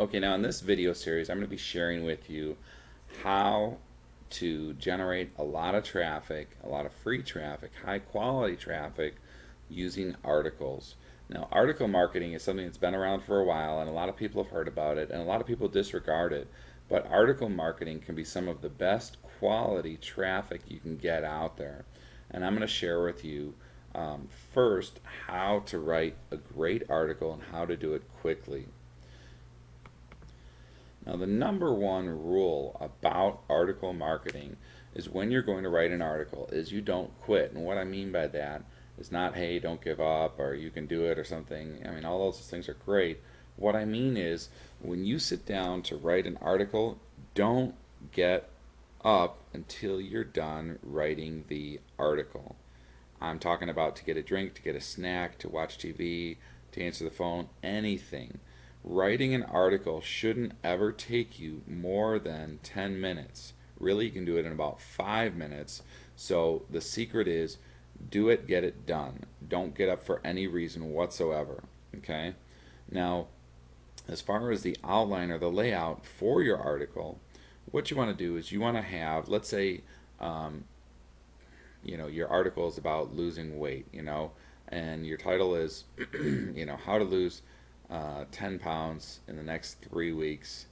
Okay, now in this video series, I'm going to be sharing with you how to generate a lot of traffic, a lot of free traffic, high quality traffic using articles. Now, article marketing is something that's been around for a while, and a lot of people have heard about it, and a lot of people disregard it. But article marketing can be some of the best quality traffic you can get out there. And I'm going to share with you first how to write a great article and how to do it quickly. Now, the number one rule about article marketing is when you're going to write an article is you don't quit. And what I mean by that is not, hey, don't give up or you can do it or something. I mean, all those things are great. What I mean is when you sit down to write an article, don't get up until you're done writing the article. I'm talking about to get a drink, to get a snack, to watch TV, to answer the phone, anything. Writing an article shouldn't ever take you more than 10 minutes. Really, you can do it in about 5 minutes. So the secret is do it, get it done. Don't get up for any reason whatsoever. Okay? Now, as far as the outline or the layout for your article, what you want to do is you want to have, let's say, um, your article is about losing weight, and your title is, how to lose 10 pounds in the next 3 weeks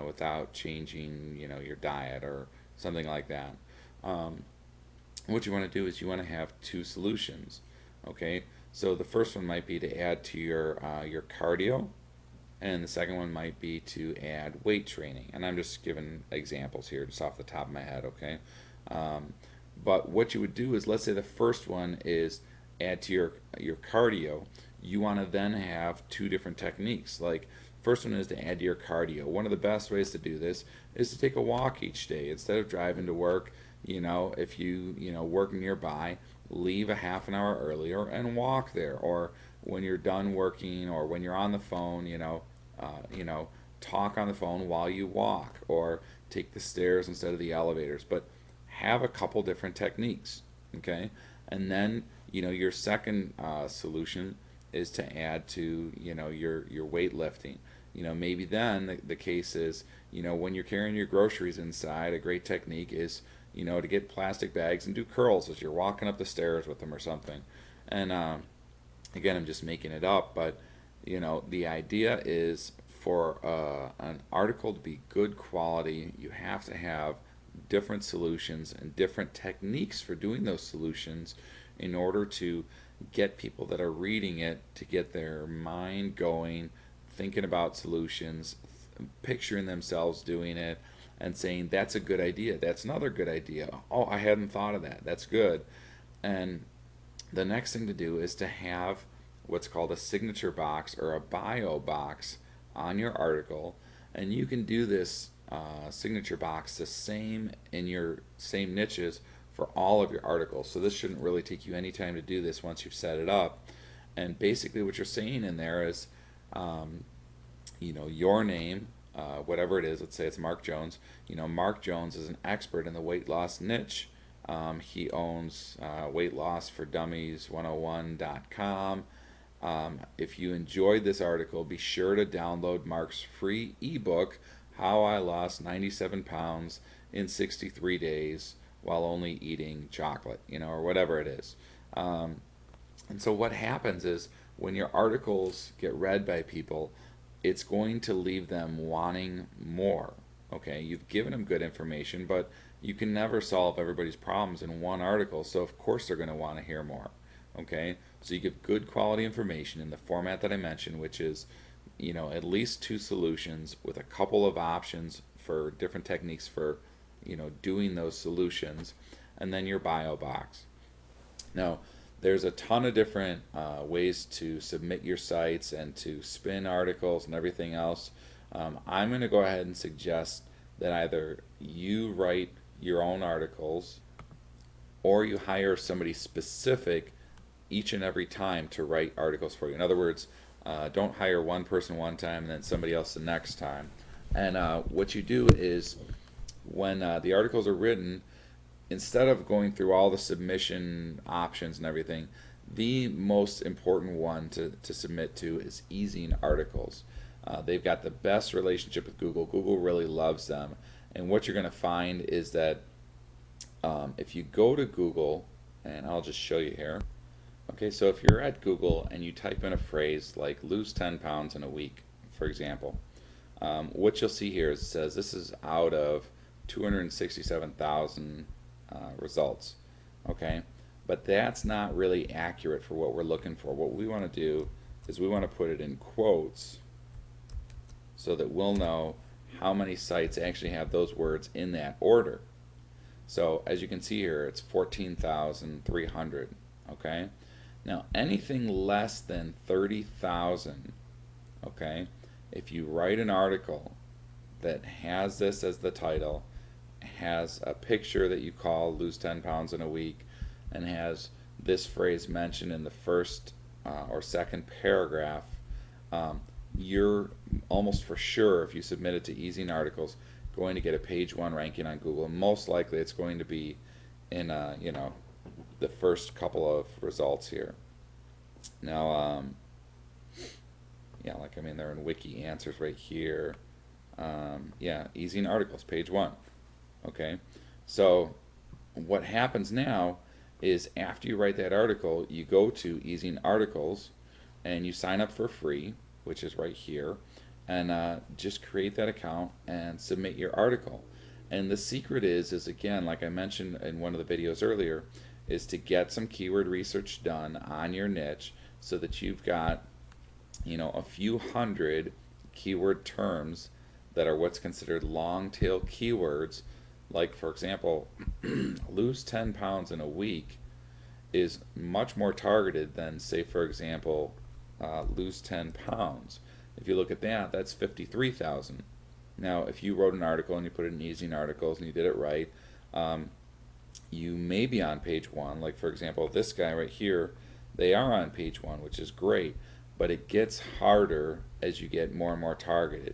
without changing, your diet or something like that. Um, what you want to do is you want to have two solutions. Okay, so the first one might be to add to your cardio, and the second one might be to add weight training. And I'm just giving examples here, just off the top of my head. Okay, um, but what you would do is, let's say the first one is add to your cardio. You want to then have two different techniques. Like, first one is to add to your cardio. One of the best ways to do this is to take a walk each day instead of driving to work. If you work nearby, leave a half an hour earlier and walk there. Or when you're done working, or when you're on the phone, talk on the phone while you walk, or take the stairs instead of the elevators. But have a couple different techniques, okay? And then your second solution is to add to your weightlifting. Maybe then the case is when you're carrying your groceries inside, a great technique is to get plastic bags and do curls as you're walking up the stairs with them or something. And again, I'm just making it up, but the idea is for an article to be good quality, you have to have different solutions and different techniques for doing those solutions in order to get people that are reading it to get their mind going, thinking about solutions, picturing themselves doing it, and saying, that's a good idea, that's another good idea, oh, I hadn't thought of that, that's good. And the next thing to do is to have what's called a signature box or a bio box on your article. And you can do this signature box the same in your same niches for all of your articles. So this shouldn't really take you any time to do this once you've set it up. And basically what you're saying in there is, your name, whatever it is. Let's say it's Mark Jones. Mark Jones is an expert in the weight loss niche. He owns Weight Loss for Dummies 101.com. If you enjoyed this article, be sure to download Mark's free ebook, How I Lost 97 Pounds in 63 Days While Only Eating Chocolate, or whatever it is. And so what happens is when your articles get read by people, it's going to leave them wanting more. Okay, you've given them good information, but you can never solve everybody's problems in one article, so of course they're going to want to hear more. Okay, so you give good quality information in the format that I mentioned, which is at least two solutions with a couple of options for different techniques for doing those solutions, and then your bio box. Now, there's a ton of different ways to submit your sites and to spin articles and everything else. I'm going to go ahead and suggest that either you write your own articles or you hire somebody specific each and every time to write articles for you. In other words, don't hire one person one time and then somebody else the next time. And what you do is when the articles are written, instead of going through all the submission options and everything, the most important one to submit to is Ezine Articles. They've got the best relationship with Google. Google really loves them. And what you're going to find is that if you go to Google, and I'll just show you here. Okay, so if you're at Google and you type in a phrase like lose 10 pounds in a week, for example, what you'll see here is it says this is out of 267,000 results. Okay, but that's not really accurate for what we're looking for. What we want to do is we want to put it in quotes so that we'll know how many sites actually have those words in that order. So as you can see here, it's 14,300. Okay, now anything less than 30,000, okay, if you write an article that has this as the title, has a picture that you call lose 10 pounds in a week, and has this phrase mentioned in the first or second paragraph, you're almost for sure, if you submit it to EasyInArticles, going to get a page 1 ranking on Google. Most likely it's going to be in you know, the first couple of results here. Now yeah, like I mean they're in Wiki Answers right here. Yeah, EasyInArticles, page 1. Okay, so what happens now is after you write that article, you go to EasyInArticles and you sign up for free, which is right here, and just create that account and submit your article. And the secret is again, like I mentioned in one of the videos earlier, is to get some keyword research done on your niche so that you've got, you know, a few hundred keyword terms that are what's considered long tail keywords. Like for example, lose 10 pounds in a week is much more targeted than, say for example, lose 10 pounds. If you look at that, that's 53,000. Now if you wrote an article and you put it in EasyInArticles and you did it right, you may be on page 1. Like for example, this guy right here, they are on page 1, which is great, but it gets harder as you get more and more targeted.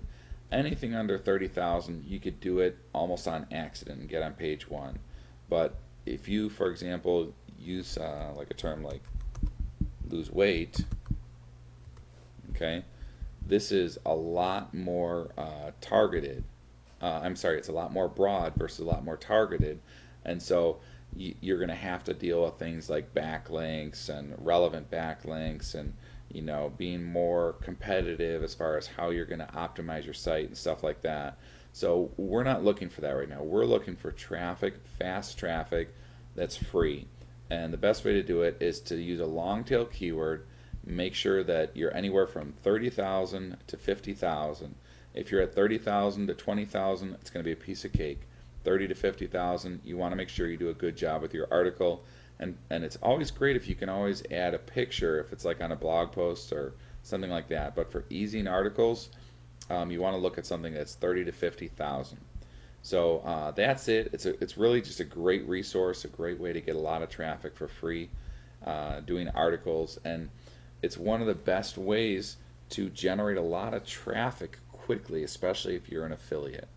Anything under 30,000, you could do it almost on accident and get on page 1. But if you, for example, use like a term like lose weight, okay, this is a lot more targeted. I'm sorry, it's a lot more broad versus a lot more targeted, and so you're going to have to deal with things like backlinks and relevant backlinks, and you know, being more competitive as far as how you're going to optimize your site and stuff like that. So we're not looking for that right now. We're looking for traffic, fast traffic that's free. And the best way to do it is to use a long tail keyword. Make sure that you're anywhere from 30,000 to 50,000. If you're at 30,000 to 20,000, it's going to be a piece of cake. 30 to 50,000, you want to make sure you do a good job with your article. And it's always great if you can always add a picture if it's like on a blog post or something like that. But for EasyInArticles, you want to look at something that's 30 to 50,000. So that's it. It's really just a great resource, a great way to get a lot of traffic for free doing articles, and it's one of the best ways to generate a lot of traffic quickly, especially if you're an affiliate.